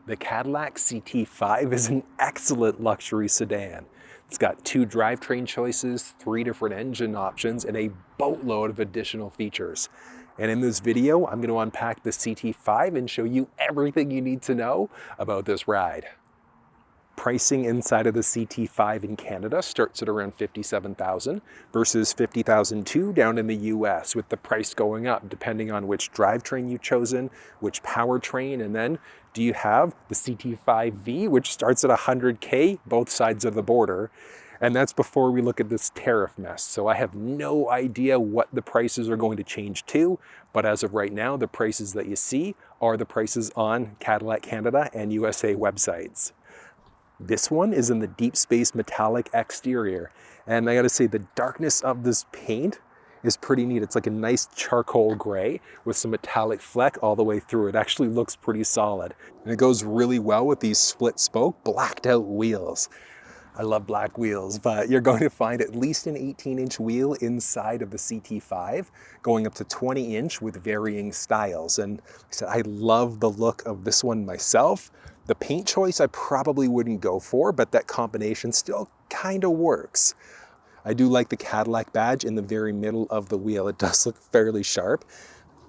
The Cadillac CT5 is an excellent luxury sedan. It's got 2 drivetrain choices, 3 different engine options, and a boatload of additional features. And in this video, I'm going to unpack the CT5 and show you everything you need to know about this ride. Pricing inside of the CT5 in Canada starts at around $57,000 versus $50,002 down in the US, with the price going up depending on which drivetrain you've chosen, which powertrain, and then do you have the CT5V, which starts at $100K, both sides of the border. And that's before we look at this tariff mess. So I have no idea what the prices are going to change to, but as of right now, the prices that you see are the prices on Cadillac Canada and USA websites. This one is in the deep space metallic exterior. And I gotta say, the darkness of this paint is pretty neat. It's like a nice charcoal gray with some metallic fleck all the way through. It actually looks pretty solid. And it goes really well with these split spoke, blacked out wheels. I love black wheels, but you're going to find at least an 18-inch wheel inside of the CT5, going up to 20-inch with varying styles. And like I said, I love the look of this one myself. The paint choice I probably wouldn't go for, but that combination still kind of works. I do like the Cadillac badge in the very middle of the wheel. It does look fairly sharp.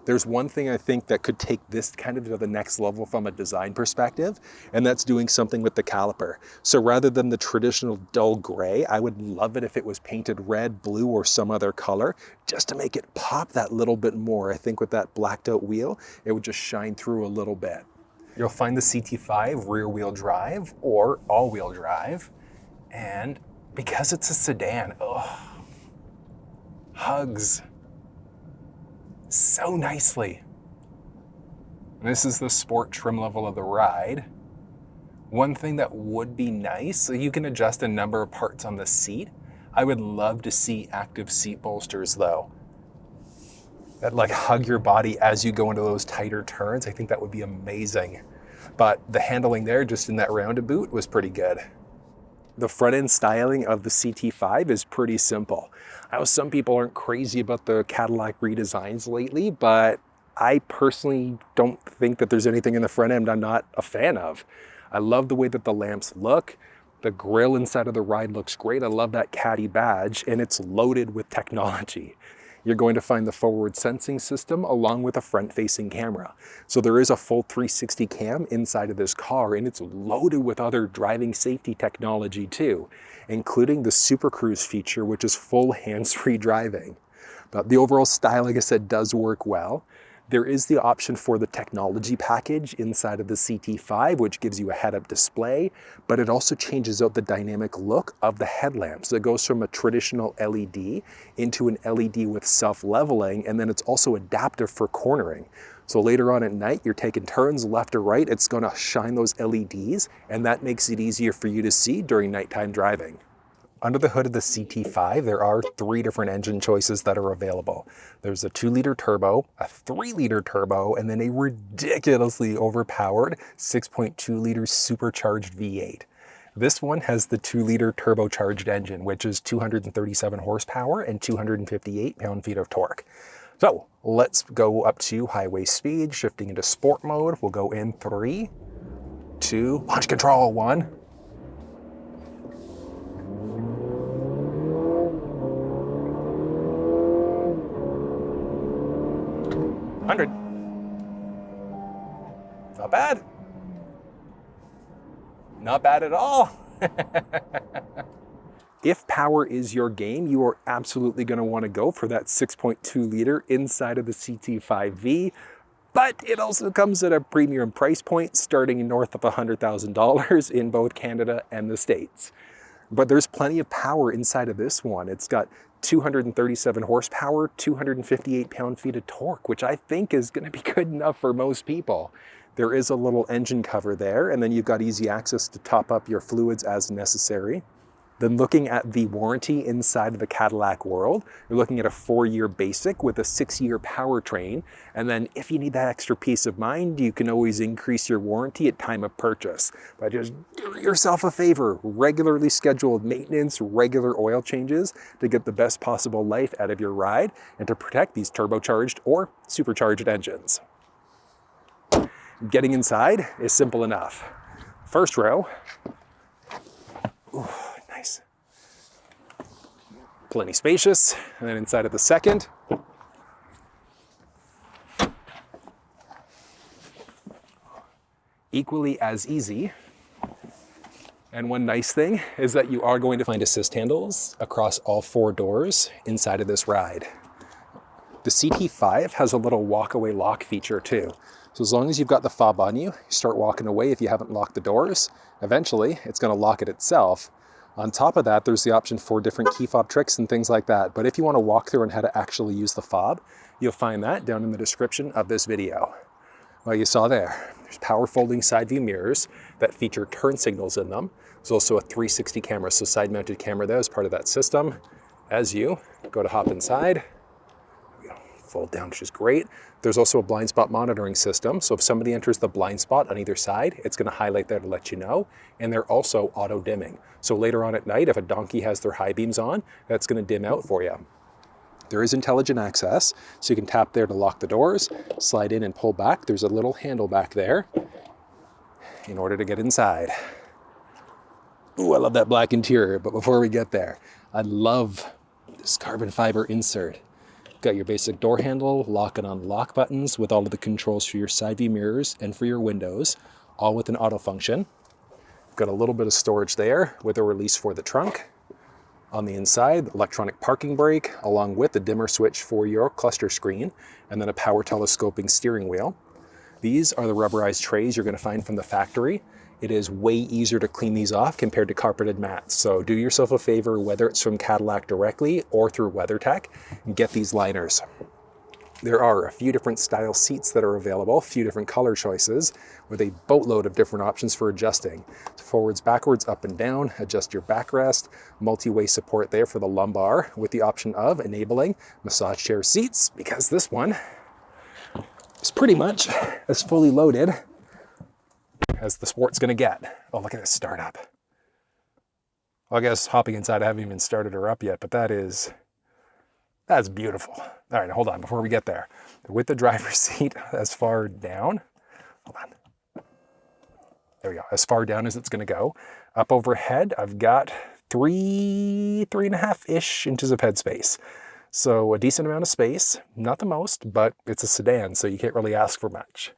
There's one thing I think that could take this kind of to the next level from a design perspective, and that's doing something with the caliper. So rather than the traditional dull gray, I would love it if it was painted red, blue, or some other color, just to make it pop that little bit more. I think with that blacked out wheel, it would just shine through a little bit. You'll find the CT5 rear-wheel drive or all-wheel drive, and because it's a sedan, hugs so nicely. And this is the sport trim level of the ride. One thing that would be nice, so you can adjust a number of parts on the seat. I would love to see active seat bolsters though, that like hug your body as you go into those tighter turns. I think that would be amazing. But the handling there, just in that roundabout, was pretty good. The front end styling of the CT5 is pretty simple. I know some people aren't crazy about the Cadillac redesigns lately, but I personally don't think that there's anything in the front end I'm not a fan of. I love the way that the lamps look. The grille inside of the ride looks great. I love that Caddy badge, and it's loaded with technology. You're going to find the forward sensing system along with a front-facing camera. So there is a full 360 cam inside of this car, and it's loaded with other driving safety technology too, including the Super Cruise feature, which is full hands-free driving. But the overall style, like I said, does work well. There is the option for the technology package inside of the CT5, which gives you a head-up display, but it also changes out the dynamic look of the headlamps. So it goes from a traditional LED into an LED with self-leveling, and then it's also adaptive for cornering. So later on at night, you're taking turns left or right, it's gonna shine those LEDs, and that makes it easier for you to see during nighttime driving. Under the hood of the CT5, there are 3 different engine choices that are available. There's a 2-liter turbo, a 3-liter turbo, and then a ridiculously overpowered 6.2-liter supercharged V8. This one has the 2-liter turbocharged engine, which is 237 horsepower and 258 pound-feet of torque. So let's go up to highway speed, shifting into sport mode. We'll go in 3, 2, launch control, 1. 100. Not bad. Not bad at all. If power is your game, you are absolutely going to want to go for that 6.2 liter inside of the CT5V, but it also comes at a premium price point starting north of $100,000 in both Canada and the States. But there's plenty of power inside of this one. It's got 237 horsepower, 258 pound-feet of torque, which I think is going to be good enough for most people. There is a little engine cover there, and then you've got easy access to top up your fluids as necessary. Then looking at the warranty inside of the Cadillac world, you're looking at a 4-year basic with a 6-year powertrain. And then if you need that extra peace of mind, you can always increase your warranty at time of purchase. But just do yourself a favor, regularly scheduled maintenance, regular oil changes to get the best possible life out of your ride and to protect these turbocharged or supercharged engines. Getting inside is simple enough. First row, ooh, nice. Plenty spacious. And then inside of the second, equally as easy. And one nice thing is that you are going to find assist handles across all 4 doors inside of this ride. The CT5 has a little walk-away lock feature too. So as long as you've got the fob on you, you start walking away if you haven't locked the doors, eventually it's going to lock it itself. On top of that, there's the option for different keyfob tricks and things like that. But if you want to walk through on how to actually use the fob, you'll find that down in the description of this video. Well, you saw there, there's power folding side view mirrors that feature turn signals in them. There's also a 360 camera, so side mounted camera there as part of that system. As you go to hop inside, fold down, which is great. There's also a blind spot monitoring system. So if somebody enters the blind spot on either side, it's going to highlight there to let you know. And they're also auto dimming. So later on at night, if a donkey has their high beams on, that's going to dim out for you. There is intelligent access, so you can tap there to lock the doors, slide in and pull back. There's a little handle back there in order to get inside. Ooh, I love that black interior, but before we get there, I love this carbon fiber insert. Got your basic door handle, lock and unlock buttons with all of the controls for your side view mirrors and for your windows, all with an auto function. Got a little bit of storage there with a release for the trunk. On the inside, electronic parking brake, along with the dimmer switch for your cluster screen, and then a power telescoping steering wheel. These are the rubberized trays you're going to find from the factory. It is way easier to clean these off compared to carpeted mats. So do yourself a favor, whether it's from Cadillac directly or through WeatherTech, and get these liners. There are a few different style seats that are available, a few different color choices, with a boatload of different options for adjusting. Forwards, backwards, up and down, adjust your backrest, multi-way support there for the lumbar, with the option of enabling massage chair seats, because this one is pretty much as fully loaded as the Sport's gonna get. Oh, look at this startup. Well, I guess hopping inside, I haven't even started her up yet, but that's beautiful. All right, hold on, before we get there. With the driver's seat as far down, hold on. There we go, as far down as it's gonna go. Up overhead, I've got 3.5-ish inches of headspace. So a decent amount of space, not the most, but it's a sedan, so you can't really ask for much.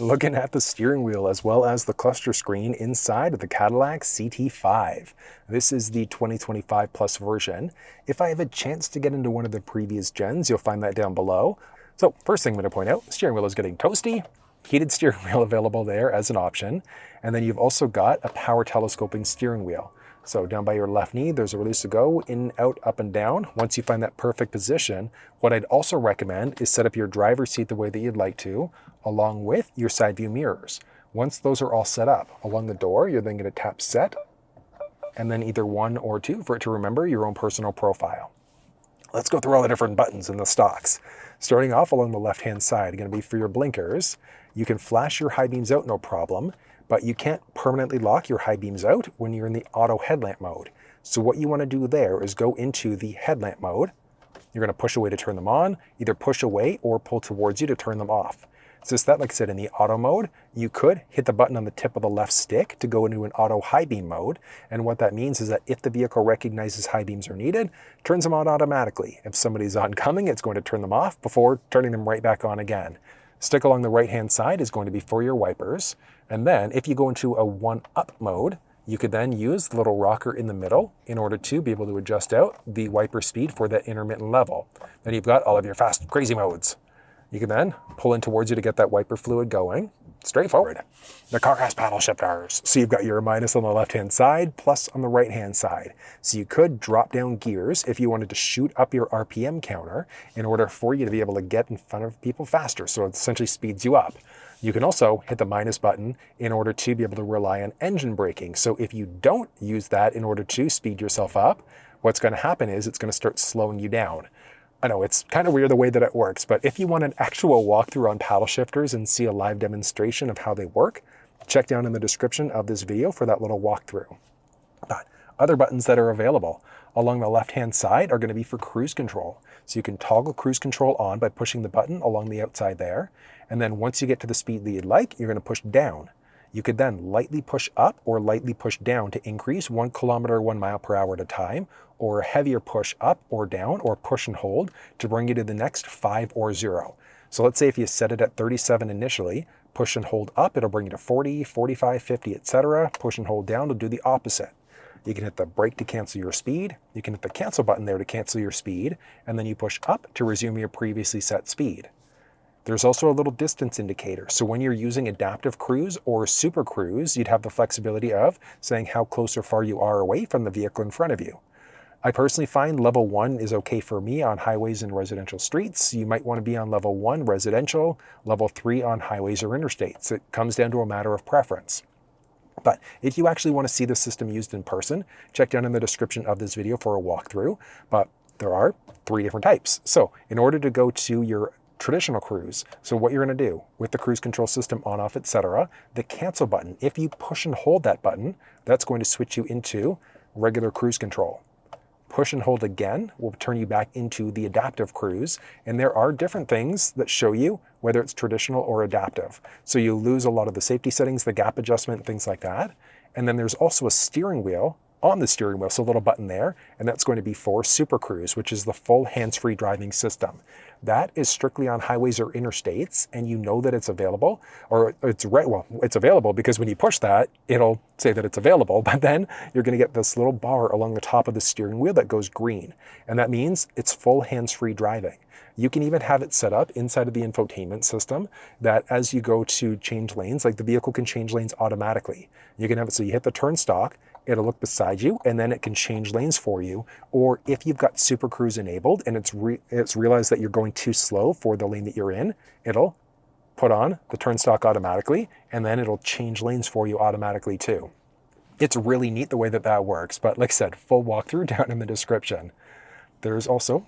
Looking at the steering wheel as well as the cluster screen inside of the Cadillac CT5. This is the 2025 Plus version. If I have a chance to get into one of the previous gens, you'll find that down below. So first thing I'm going to point out, the steering wheel is getting toasty. Heated steering wheel available there as an option. And then you've also got a power telescoping steering wheel. So down by your left knee, there's a release to go in, out, up, and down. Once you find that perfect position, what I'd also recommend is set up your driver's seat the way that you'd like to, along with your side view mirrors. Once those are all set up along the door, you're then going to tap set, and then either 1 or 2 for it to remember your own personal profile. Let's go through all the different buttons in the stocks. Starting off along the left-hand side, going to be for your blinkers. You can flash your high beams out, no problem, but you can't permanently lock your high beams out when you're in the auto headlamp mode. So what you want to do there is go into the headlamp mode. You're going to push away to turn them on, either push away or pull towards you to turn them off. So it's that, like I said, in the auto mode, you could hit the button on the tip of the left stick to go into an auto high beam mode. And what that means is that if the vehicle recognizes high beams are needed, turns them on automatically. If somebody's oncoming, it's going to turn them off before turning them right back on again. Stick along the right-hand side is going to be for your wipers. And then if you go into a 1-up mode, you could then use the little rocker in the middle in order to be able to adjust out the wiper speed for that intermittent level. Then you've got all of your fast, crazy modes. You can then pull in towards you to get that wiper fluid going. Straightforward. The car has paddle shifters. So you've got your minus on the left-hand side, plus on the right-hand side. So you could drop down gears if you wanted to shoot up your RPM counter in order for you to be able to get in front of people faster. So it essentially speeds you up. You can also hit the minus button in order to be able to rely on engine braking. So if you don't use that in order to speed yourself up, what's going to happen is it's going to start slowing you down. I know it's kind of weird the way that it works, but if you want an actual walkthrough on paddle shifters and see a live demonstration of how they work, check down in the description of this video for that little walkthrough. But Other buttons that are available along the left-hand side are going to be for cruise control. So you can toggle cruise control on by pushing the button along the outside there. And then once you get to the speed that you'd like, you're going to push down. You could then lightly push up or lightly push down to increase 1 kilometer, 1 mile per hour at a time, or a heavier push up or down, or push and hold to bring you to the next 5 or 0. So let's say if you set it at 37 initially, push and hold up, it'll bring you to 40, 45, 50, etc. Push and hold down to do the opposite. You can hit the brake to cancel your speed. You can hit the cancel button there to cancel your speed, and then you push up to resume your previously set speed. There's also a little distance indicator. So when you're using adaptive cruise or super cruise, you'd have the flexibility of saying how close or far you are away from the vehicle in front of you. I personally find level 1 is okay for me on highways and residential streets. You might want to be on level 1 residential, level 3 on highways or interstates. It comes down to a matter of preference. But if you actually want to see the system used in person, check down in the description of this video for a walkthrough. But there are 3 different types. So in order to go to your traditional cruise, so what you're going to do with the cruise control system on, off, etc., the cancel button, if you push and hold that button, that's going to switch you into regular cruise control. Push and hold again will turn you back into the adaptive cruise. And there are different things that show you whether it's traditional or adaptive. So you lose a lot of the safety settings, the gap adjustment, things like that. And then there's also a steering wheel on the steering wheel, so a little button there, and that's going to be for Super Cruise, which is the full hands-free driving system. That is strictly on highways or interstates, and you know that it's available, or it's available because when you push that, it'll say that it's available, but then you're going to get this little bar along the top of the steering wheel that goes green, and that means it's full hands-free driving. You can even have it set up inside of the infotainment system that as you go to change lanes, like the vehicle can change lanes automatically. You can have it so you hit the turn stalk, it'll look beside you, and then it can change lanes for you. Or if you've got Super Cruise enabled and it's realized that you're going too slow for the lane that you're in, it'll put on the turn stalk automatically, and then it'll change lanes for you automatically too. It's really neat the way that that works, but like I said, full walkthrough down in the description. There's also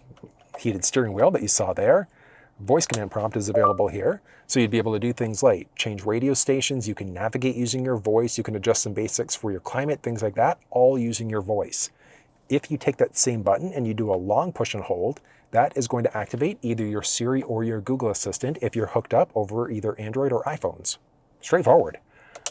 heated steering wheel that you saw there. Voice command prompt is available here. So you'd be able to do things like change radio stations, you can navigate using your voice, you can adjust some basics for your climate, things like that, all using your voice. If you take that same button and you do a long push and hold, that is going to activate either your Siri or your Google Assistant if you're hooked up over either Android or iPhones. Straightforward.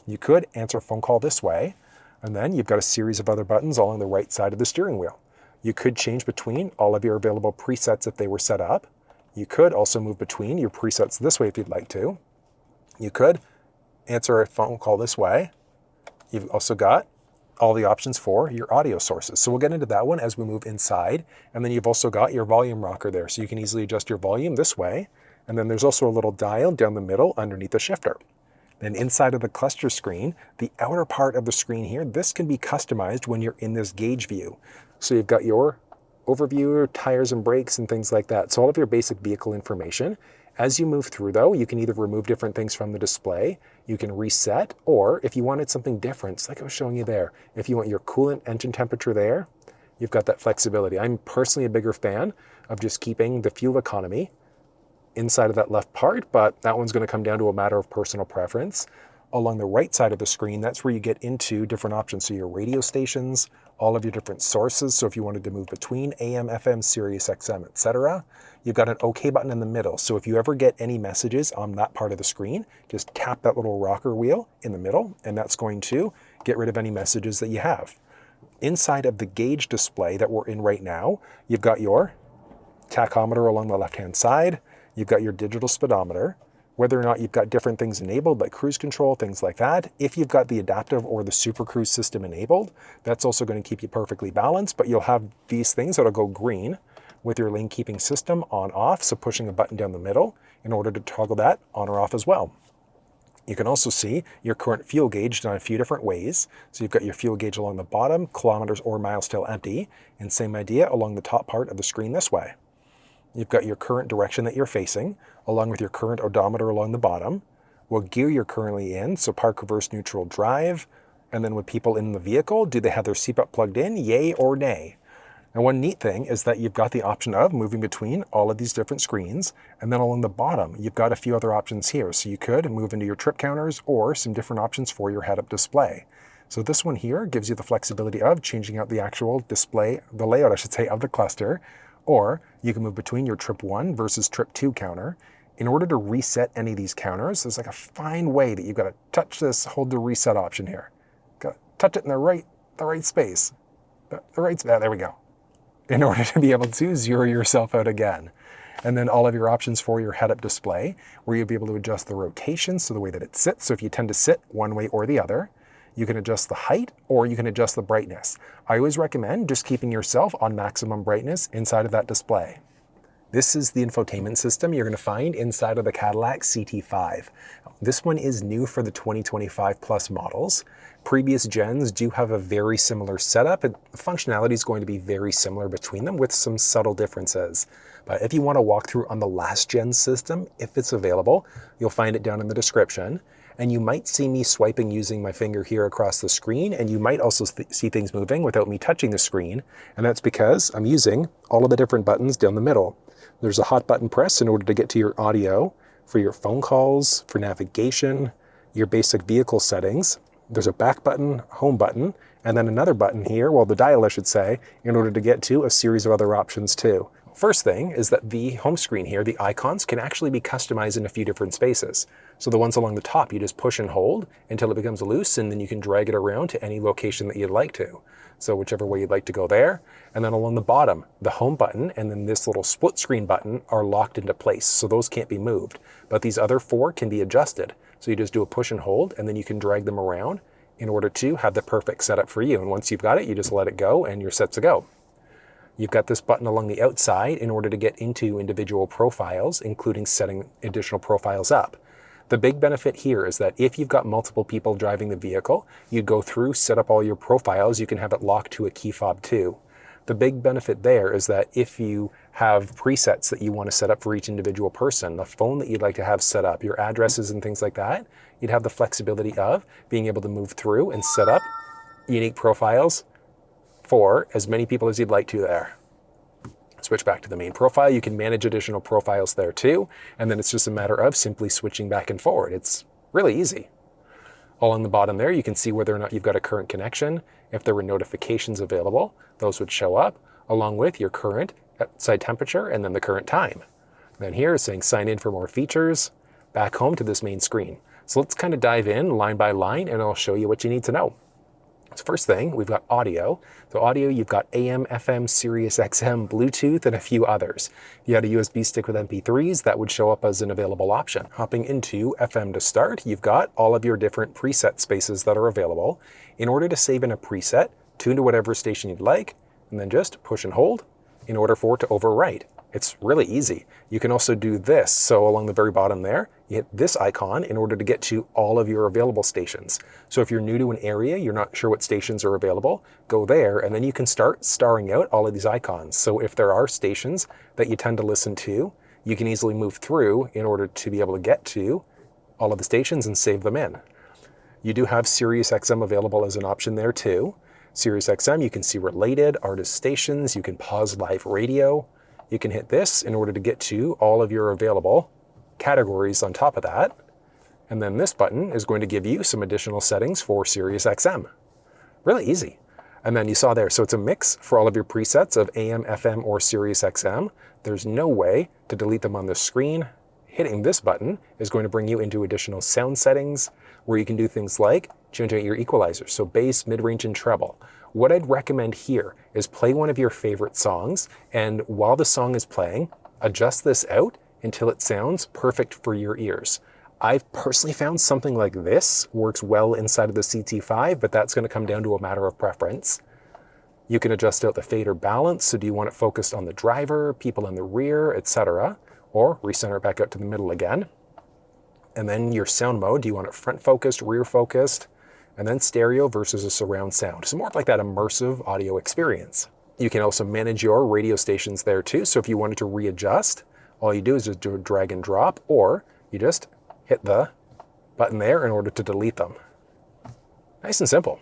You could answer a phone call this way, and then you've got a series of other buttons all on the right side of the steering wheel. You could change between all of your available presets if they were set up. You could also move between your presets this way if you'd like to. You could answer a phone call this way. You've also got all the options for your audio sources. So we'll get into that one as we move inside. And then you've also got your volume rocker there. So you can easily adjust your volume this way. And then there's also a little dial down the middle underneath the shifter. Then inside of the cluster screen, the outer part of the screen here, this can be customized when you're in this gauge view. So you've got your overview, tires and brakes and things like that. So all of your basic vehicle information. As you move through though, you can either remove different things from the display, you can reset, or if you wanted something different, like I was showing you there, if you want your coolant engine temperature there, you've got that flexibility. I'm personally a bigger fan of just keeping the fuel economy inside of that left part, but that one's going to come down to a matter of personal preference. Along the right side of the screen, that's where you get into different options. So your radio stations, all of your different sources. So if you wanted to move between AM, FM, SiriusXM, etc., you've got an OK button in the middle. So if you ever get any messages on that part of the screen, just tap that little rocker wheel in the middle, and that's going to get rid of any messages that you have. Inside of the gauge display that we're in right now, you've got your tachometer along the left-hand side. You've got your digital speedometer. Whether or not you've got different things enabled, like cruise control, things like that. If you've got the adaptive or the Super Cruise system enabled, that's also going to keep you perfectly balanced, but you'll have these things that'll go green with your lane keeping system on off, so pushing a button down the middle in order to toggle that on or off as well. You can also see your current fuel gauge done a few different ways. So you've got your fuel gauge along the bottom, kilometers or miles till empty, and same idea along the top part of the screen this way. You've got your current direction that you're facing, along with your current odometer along the bottom, what gear you're currently in, so park, reverse, neutral, drive, and then with people in the vehicle, do they have their seatbelt plugged in, yay or nay? And one neat thing is that you've got the option of moving between all of these different screens, and then along the bottom, you've got a few other options here. So you could move into your trip counters or some different options for your head-up display. So this one here gives you the flexibility of changing out the actual display, the layout, I should say, of the cluster, or you can move between your trip 1 versus trip 2 counter. In order to reset any of these counters, there's like a fine way that you've got to touch this, hold the reset option here. Got to touch it in the right space. There we go. In order to be able to zero yourself out again. And then all of your options for your head-up display, where you'll be able to adjust the rotation, so the way that it sits. So if you tend to sit one way or the other, you can adjust the height or you can adjust the brightness. I always recommend just keeping yourself on maximum brightness inside of that display. This is the infotainment system you're going to find inside of the Cadillac CT5. This one is new for the 2025 plus models. Previous gens do have a very similar setup, and the functionality is going to be very similar between them with some subtle differences. But if you want to walk through on the last gen system, if it's available, you'll find it down in the description. And you might see me swiping using my finger here across the screen, and you might also see things moving without me touching the screen. And that's because I'm using all of the different buttons down the middle. There's a hot button press in order to get to your audio, for your phone calls, for navigation, your basic vehicle settings. There's a back button, home button, and then another button here, well, the dial I should say, in order to get to a series of other options too. First thing is that the home screen here, the icons, can actually be customized in a few different spaces. So the ones along the top, you just push and hold until it becomes loose, and then you can drag it around to any location that you'd like to. So whichever way you'd like to go there. And then along the bottom, the home button and then this little split screen button are locked into place. So those can't be moved. But these other 4 can be adjusted. So you just do a push and hold, and then you can drag them around in order to have the perfect setup for you. And once you've got it, you just let it go and you're set to go. You've got this button along the outside in order to get into individual profiles, including setting additional profiles up. The big benefit here is that if you've got multiple people driving the vehicle, you go through, set up all your profiles, you can have it locked to a key fob too. The big benefit there is that if you have presets that you want to set up for each individual person, the phone that you'd like to have set up, your addresses and things like that, you'd have the flexibility of being able to move through and set up unique profiles for as many people as you'd like to there. Switch back to the main profile. You can manage additional profiles there too, and then it's just a matter of simply switching back and forward. It's really easy. Along the bottom there, you can see whether or not you've got a current connection. If there were notifications available, those would show up, along with your current outside temperature and then the current time. Then here is saying sign in for more features, back home to this main screen. So let's kind of dive in line by line, and I'll show you what you need to know. So first thing, we've got audio. So audio, you've got AM, FM, SiriusXM, Bluetooth, and a few others. If you had a USB stick with MP3s, that would show up as an available option. Hopping into FM to start, you've got all of your different preset spaces that are available. In order to save in a preset, tune to whatever station you'd like, and then just push and hold in order for it to overwrite. It's really easy. You can also do this. So along the very bottom there, you hit this icon in order to get to all of your available stations. So if you're new to an area, you're not sure what stations are available, go there, and then you can start starring out all of these icons. So if there are stations that you tend to listen to, you can easily move through in order to be able to get to all of the stations and save them in. You do have SiriusXM available as an option there too. SiriusXM, you can see related, artist stations, you can pause live radio. You can hit this in order to get to all of your available categories on top of that. And then this button is going to give you some additional settings for SiriusXM. Really easy. And then you saw there, so it's a mix for all of your presets of AM, FM, or SiriusXM. There's no way to delete them on the screen. Hitting this button is going to bring you into additional sound settings where you can do things like change out your equalizer, so bass, mid-range, and treble. What I'd recommend here is play one of your favorite songs, and while the song is playing, adjust this out until it sounds perfect for your ears. I've personally found something like this works well inside of the CT5, but that's going to come down to a matter of preference. You can adjust out the fade or balance, so do you want it focused on the driver, people in the rear, etc., or recenter it back out to the middle again. And then your sound mode, do you want it front focused, rear focused, and then stereo versus a surround sound. So more of like that immersive audio experience. You can also manage your radio stations there too. So if you wanted to readjust, all you do is just do a drag and drop, or you just hit the button there in order to delete them. Nice and simple.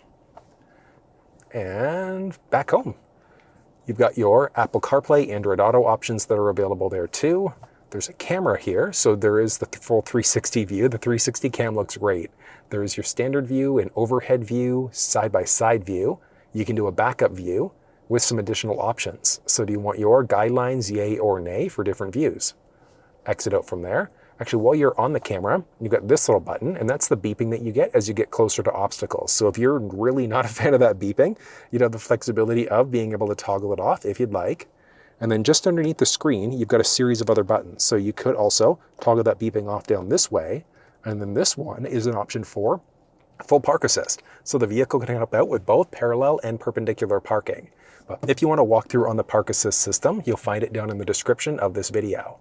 And back home. You've got your Apple CarPlay, Android Auto options that are available there too. There's a camera here, so there is the full 360 view. The 360 cam looks great. There's your standard view, an overhead view, side-by-side view. You can do a backup view with some additional options. So do you want your guidelines, yay or nay, for different views? Exit out from there. Actually, while you're on the camera, you've got this little button, and that's the beeping that you get as you get closer to obstacles. So if you're really not a fan of that beeping, you'd have the flexibility of being able to toggle it off if you'd like. And then just underneath the screen, you've got a series of other buttons. So you could also toggle that beeping off down this way. And then this one is an option for full park assist. So the vehicle can help out with both parallel and perpendicular parking. But if you want to walk through on the park assist system, you'll find it down in the description of this video.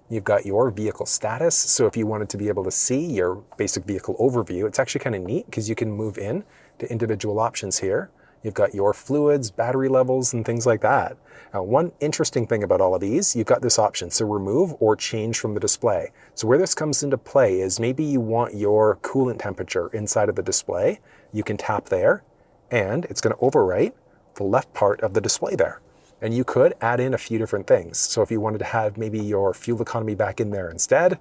You've got your vehicle status. So if you wanted to be able to see your basic vehicle overview, it's actually kind of neat because you can move in to individual options here. You've got your fluids, battery levels, and things like that. Now, one interesting thing about all of these, you've got this option, so remove or change from the display. So where this comes into play is maybe you want your coolant temperature inside of the display. You can tap there, and it's going to overwrite the left part of the display there. And you could add in a few different things. So if you wanted to have maybe your fuel economy back in there instead,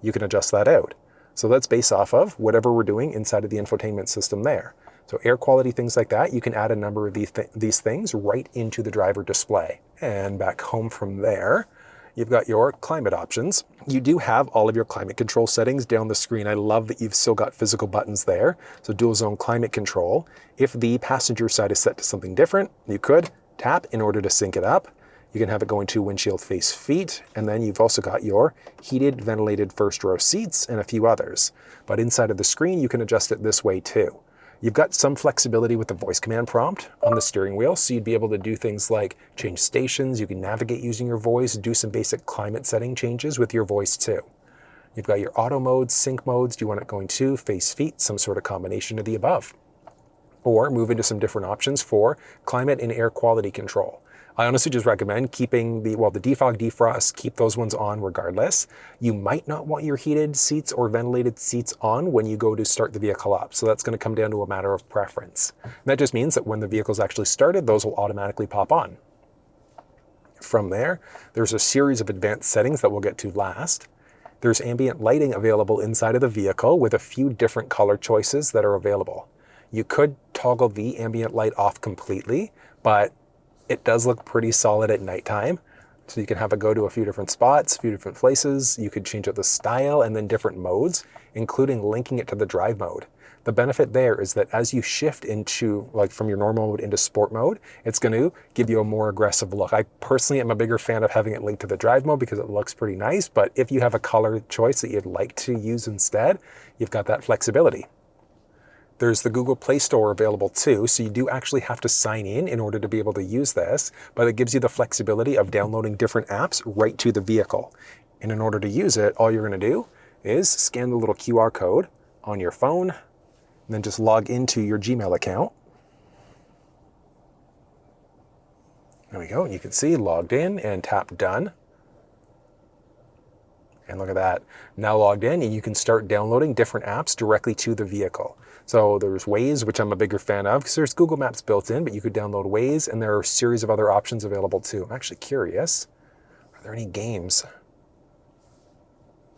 you can adjust that out. So that's based off of whatever we're doing inside of the infotainment system there. So air quality, things like that, you can add a number of these things right into the driver display. And back home from there, you've got your climate options. You do have all of your climate control settings down the screen. I love that you've still got physical buttons there. So dual zone climate control. If the passenger side is set to something different, you could tap in order to sync it up. You can have it going to windshield face feet, and then you've also got your heated, ventilated first row seats and a few others. But inside of the screen, you can adjust it this way too. You've got some flexibility with the voice command prompt on the steering wheel, so you'd be able to do things like change stations, you can navigate using your voice, do some basic climate setting changes with your voice too. You've got your auto modes, sync modes, do you want it going to face feet, some sort of combination of the above. Or move into some different options for climate and air quality control. I honestly just recommend keeping the defog, defrost, keep those ones on regardless. You might not want your heated seats or ventilated seats on when you go to start the vehicle up. So that's going to come down to a matter of preference. And that just means that when the vehicle's actually started, those will automatically pop on. From there, there's a series of advanced settings that we'll get to last. There's ambient lighting available inside of the vehicle with a few different color choices that are available. You could toggle the ambient light off completely, but it does look pretty solid at nighttime. So you can have it go to a few different spots, a few different places. You could change out the style and then different modes, including linking it to the drive mode. The benefit there is that as you shift into, like from your normal mode into sport mode, it's going to give you a more aggressive look. I personally am a bigger fan of having it linked to the drive mode because it looks pretty nice, but if you have a color choice that you'd like to use instead, you've got that flexibility. There's the Google Play Store available too, so you do actually have to sign in order to be able to use this, but it gives you the flexibility of downloading different apps right to the vehicle. And in order to use it, all you're going to do is scan the little QR code on your phone, and then just log into your Gmail account. There we go, you can see logged in and tap done. And look at that, now logged in, and you can start downloading different apps directly to the vehicle. So there's Waze, which I'm a bigger fan of because there's Google Maps built in, but you could download Waze, and there are a series of other options available too. I'm actually curious, are there any games?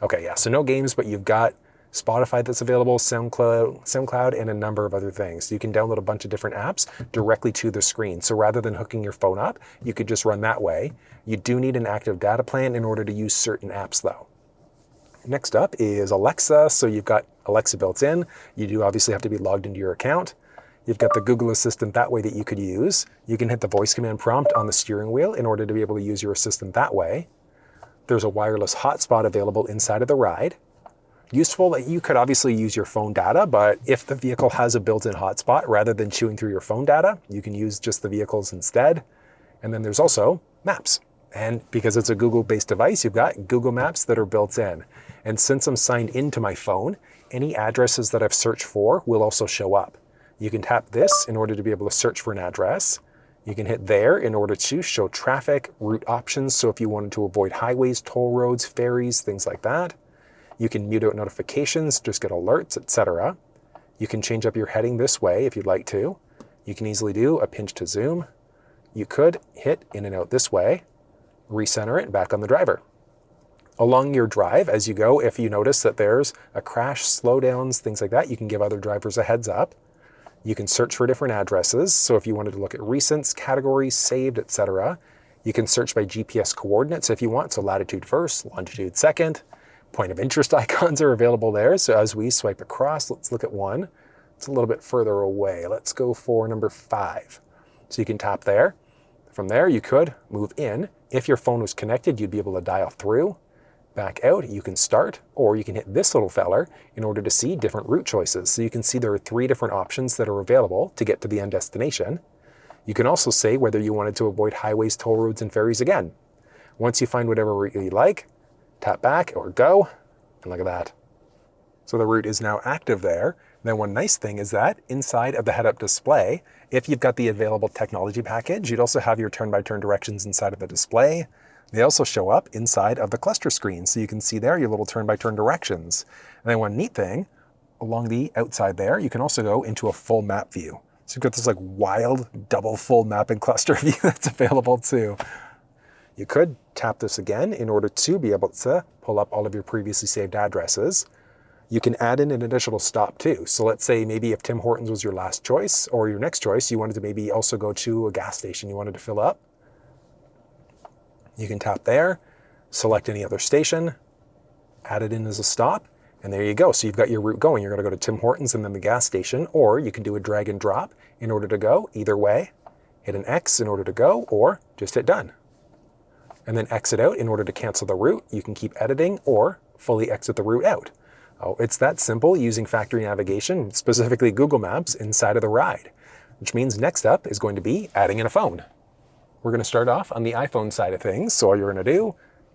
Okay, yeah, so no games, but you've got Spotify that's available, SoundCloud, and a number of other things. So you can download a bunch of different apps directly to the screen. So rather than hooking your phone up, you could just run that way. You do need an active data plan in order to use certain apps though. Next up is Alexa. So you've got Alexa built in. You do obviously have to be logged into your account. You've got the Google Assistant that way that you could use. You can hit the voice command prompt on the steering wheel in order to be able to use your assistant that way. There's a wireless hotspot available inside of the ride. Useful that you could obviously use your phone data, but if the vehicle has a built-in hotspot, rather than chewing through your phone data, you can use just the vehicles instead. And then there's also Maps. And because it's a Google-based device, you've got Google Maps that are built in. And since I'm signed into my phone, any addresses that I've searched for will also show up. You can tap this in order to be able to search for an address. You can hit there in order to show traffic, route options. So if you wanted to avoid highways, toll roads, ferries, things like that. You can mute out notifications, just get alerts, etc. You can change up your heading this way if you'd like to. You can easily do a pinch to zoom. You could hit in and out this way, recenter it back on the driver. Along your drive as you go, if you notice that there's a crash, slowdowns, things like that, you can give other drivers a heads up. You can search for different addresses. So if you wanted to look at recents, categories, saved, etc., you can search by GPS coordinates if you want. So latitude first, longitude second. Point of interest icons are available there. So as we swipe across, let's look at one. It's a little bit further away. Let's go for number 5. So you can tap there. From there, you could move in. If your phone was connected, you'd be able to dial through. Back out, you can start, or you can hit this little feller in order to see different route choices. So you can see there are 3 different options that are available to get to the end destination. You can also say whether you wanted to avoid highways, toll roads, and ferries again. Once you find whatever route you like, tap back or go, and look at that. So the route is now active there. Then one nice thing is that inside of the head-up display, if you've got the available technology package, you'd also have your turn-by-turn directions inside of the display. They also show up inside of the cluster screen, so you can see there your little turn-by-turn directions. And then one neat thing, along the outside there, you can also go into a full map view. So you've got this like wild double full map and cluster view that's available too. You could tap this again in order to be able to pull up all of your previously saved addresses. You can add in an additional stop too. So let's say maybe if Tim Hortons was your last choice or your next choice, you wanted to maybe also go to a gas station you wanted to fill up. You can tap there, select any other station, add it in as a stop, and there you go. So you've got your route going. You're going to go to Tim Hortons and then the gas station, or you can do a drag and drop in order to go either way. Hit an X in order to go, or just hit done. And then exit out in order to cancel the route. You can keep editing or fully exit the route out. Oh, it's that simple using factory navigation, specifically Google Maps, inside of the ride, which means next up is going to be adding in a phone. We're going to start off on the iPhone side of things. So all you're going to do,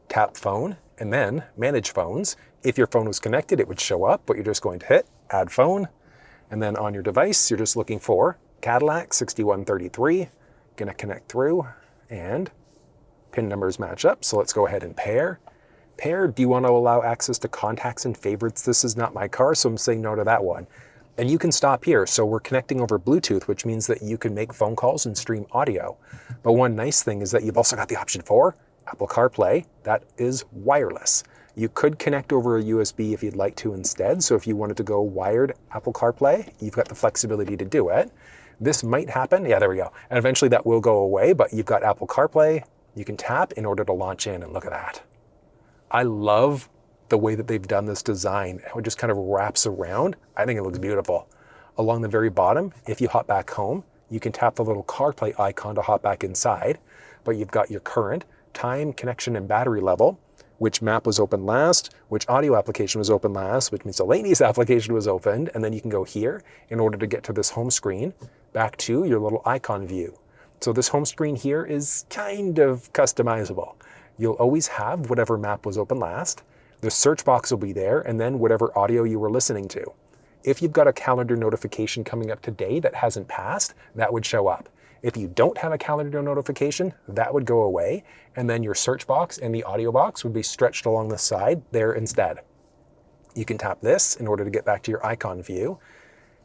tap phone and then manage phones. If your phone was connected, it would show up, but you're just going to hit add phone. And then on your device, you're just looking for Cadillac 6133. Going to connect through and PIN numbers match up. So let's go ahead and pair. Pair, do you want to allow access to contacts and favorites? This is not my car, so I'm saying no to that one. And you can stop here. So we're connecting over Bluetooth, which means that you can make phone calls and stream audio. But one nice thing is that you've also got the option for Apple CarPlay. That is wireless. You could connect over a USB if you'd like to instead. So if you wanted to go wired Apple CarPlay, you've got the flexibility to do it. This might happen. Yeah, there we go. And eventually that will go away, but you've got Apple CarPlay. You can tap in order to launch in, and look at that. I love the way that they've done this design. How it just kind of wraps around. I think it looks beautiful. Along the very bottom, if you hop back home, you can tap the little CarPlay icon to hop back inside, but you've got your current, time, connection, and battery level, which map was open last, which audio application was open last, which means Delaney's application was opened, and then you can go here in order to get to this home screen, back to your little icon view. So this home screen here is kind of customizable. You'll always have whatever map was open last. The search box will be there, and then whatever audio you were listening to. If you've got a calendar notification coming up today that hasn't passed, that would show up. If you don't have a calendar notification, that would go away, and then your search box and the audio box would be stretched along the side there instead. You can tap this in order to get back to your icon view.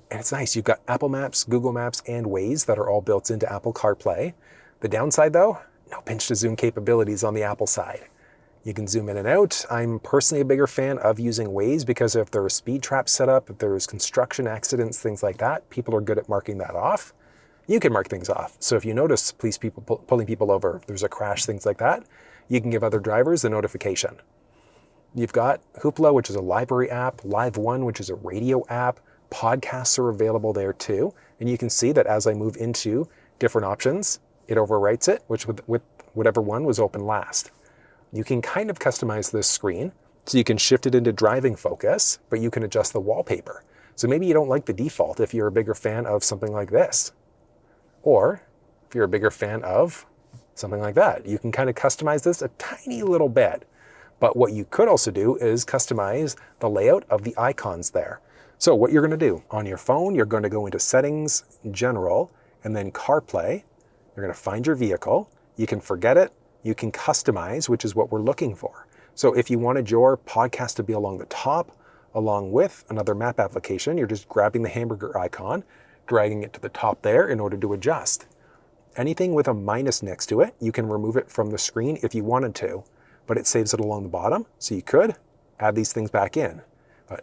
And it's nice, you've got Apple Maps, Google Maps, and Waze that are all built into Apple CarPlay. The downside though, no pinch to zoom capabilities on the Apple side. You can zoom in and out. I'm personally a bigger fan of using Waze because if there are speed traps set up, if there's construction accidents, things like that, people are good at marking that off. You can mark things off. So if you notice police people pulling people over, if there's a crash, things like that, you can give other drivers the notification. You've got Hoopla, which is a library app, Live One, which is a radio app. Podcasts are available there too. And you can see that as I move into different options, it overwrites it, which with whatever one was open last. You can kind of customize this screen, so you can shift it into driving focus, but you can adjust the wallpaper. So maybe you don't like the default if you're a bigger fan of something like this. Or if you're a bigger fan of something like that. You can kind of customize this a tiny little bit. But what you could also do is customize the layout of the icons there. So what you're going to do on your phone, you're going to go into Settings, General, and then CarPlay. You're going to find your vehicle. You can forget it. You can customize, which is what we're looking for. So if you wanted your podcast to be along the top, along with another map application, you're just grabbing the hamburger icon, dragging it to the top there in order to adjust. Anything with a minus next to it, you can remove it from the screen if you wanted to. but it saves it along the bottom. So you could add these things back in.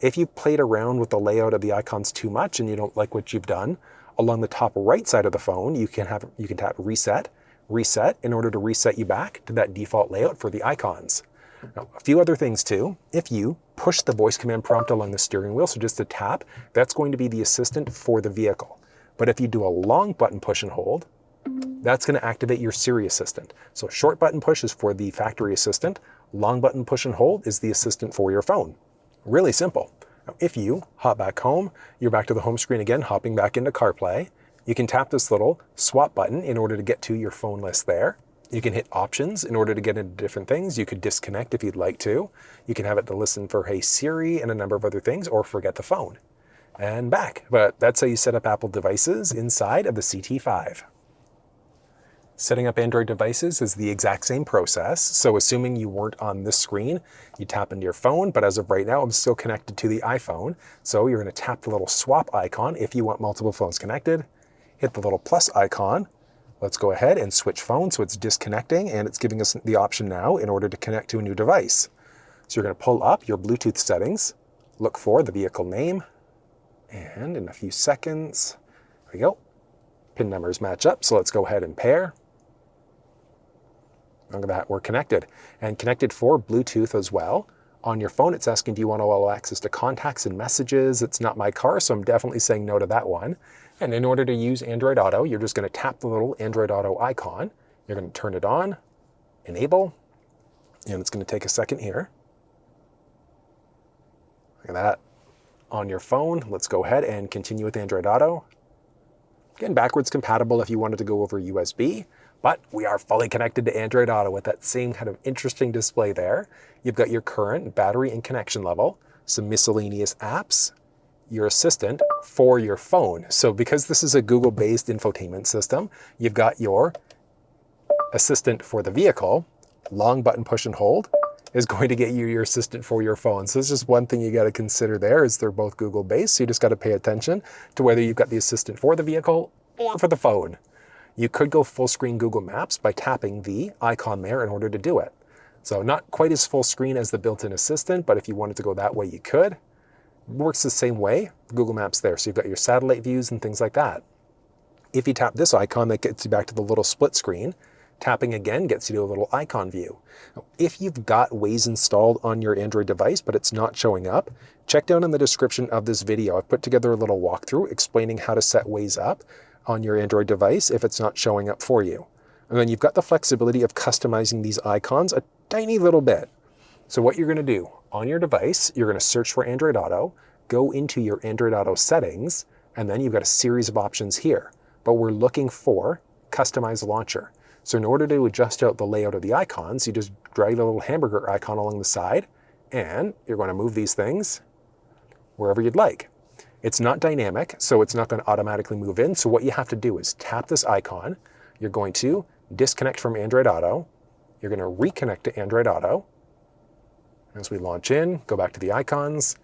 If you've played around with the layout of the icons too much and you don't like what you've done, along the top right side of the phone, you can tap reset in order to reset you back to that default layout for the icons. Now, a few other things too. If you push the voice command prompt along the steering wheel, so just a tap, that's going to be the assistant for the vehicle. But if you do a long button push and hold, that's going to activate your Siri assistant. So short button push is for the factory assistant. Long button push and hold is the assistant for your phone. Really simple. Now, if you hop back home, you're back to the home screen again, hopping back into CarPlay. You can tap this little swap button in order to get to your phone list there. You can hit options in order to get into different things. You could disconnect if you'd like to. You can have it to listen for Hey Siri and a number of other things, or forget the phone. And back. But that's how you set up Apple devices inside of the CT5. Setting up Android devices is the exact same process. So assuming you weren't on this screen, you tap into your phone, but as of right now, I'm still connected to the iPhone. So you're going to tap the little swap icon if you want multiple phones connected. Hit the little plus icon. Let's go ahead and switch phones. So it's disconnecting and it's giving us the option now in order to connect to a new device. So you're going to pull up your Bluetooth settings, look for the vehicle name, and in a few seconds, there we go. Pin numbers match up. So let's go ahead and pair. Look at that, we're connected. And connected for Bluetooth as well. On your phone, it's asking, do you want to allow access to contacts and messages? It's not my car, so I'm definitely saying no to that one. And in order to use Android Auto, you're just going to tap the little Android Auto icon. You're going to turn it on, enable, and it's going to take a second here. Look at that. On your phone, let's go ahead and continue with Android Auto. Again, backwards compatible if you wanted to go over USB. But we are fully connected to Android Auto with that same kind of interesting display there. You've got your current battery and connection level, some miscellaneous apps, your assistant for your phone. So because this is a Google-based infotainment system, you've got your assistant for the vehicle, long button push and hold is going to get you your assistant for your phone. So it's just one thing you got to consider there is they're both Google-based. So you just got to pay attention to whether you've got the assistant for the vehicle or for the phone. You could go full screen Google Maps by tapping the icon there in order to do it. So not quite as full screen as the built-in assistant, but if you wanted to go that way, you could. It works the same way, Google Maps there. So you've got your satellite views and things like that. If you tap this icon, that gets you back to the little split screen. Tapping again gets you to a little icon view. Now, if you've got Waze installed on your Android device, but it's not showing up, check down in the description of this video. I've put together a little walkthrough explaining how to set Waze up on your Android device if it's not showing up for you. And then you've got the flexibility of customizing these icons a tiny little bit. So what you're going to do on your device, you're going to search for Android Auto, go into your Android Auto settings, and then you've got a series of options here. But we're looking for Customize Launcher. So in order to adjust out the layout of the icons, you just drag the little hamburger icon along the side, and you're going to move these things wherever you'd like. It's not dynamic, so it's not going to automatically move in. So what you have to do is tap this icon. You're going to disconnect from Android Auto. You're going to reconnect to Android Auto. As we launch in, go back to the icons.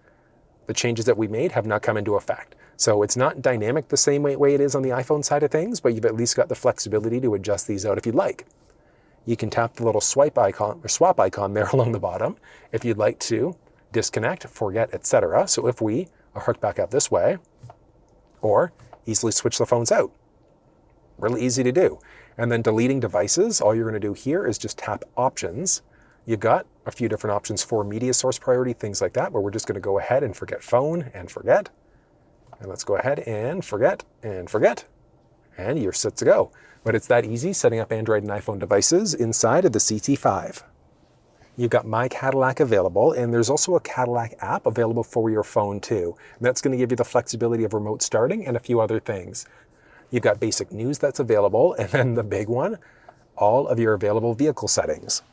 The changes that we made have now come into effect. So it's not dynamic the same way it is on the iPhone side of things, but you've at least got the flexibility to adjust these out if you'd like. You can tap the little swipe icon or swap icon there along the bottom if you'd like to disconnect, forget, etc. So if we are hooked back up this way, or easily switch the phones out. Really easy to do. And then deleting devices, all you're going to do here is just tap options. You've got a few different options for media source priority, things like that, where we're just going to go ahead and forget phone and forget. And let's go ahead and forget, and you're set to go. But it's that easy setting up Android and iPhone devices inside of the CT5. You've got My Cadillac available, and there's also a Cadillac app available for your phone too. And that's going to give you the flexibility of remote starting and a few other things. You've got basic news that's available, and then the big one, all of your available vehicle settings.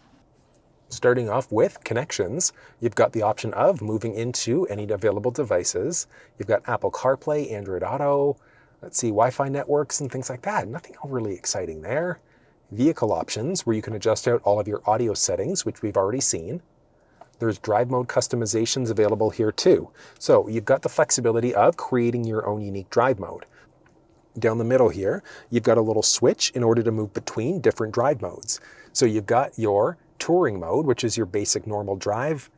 Starting off with connections, you've got the option of moving into any available devices. You've got Apple CarPlay, Android Auto, Wi-Fi networks and things like that. Nothing overly exciting there. Vehicle options, where you can adjust out all of your audio settings, which we've already seen. There's drive mode customizations available here too. So you've got the flexibility of creating your own unique drive mode. Down the middle here, you've got a little switch in order to move between different drive modes. So you've got your touring mode, which is your basic normal drive,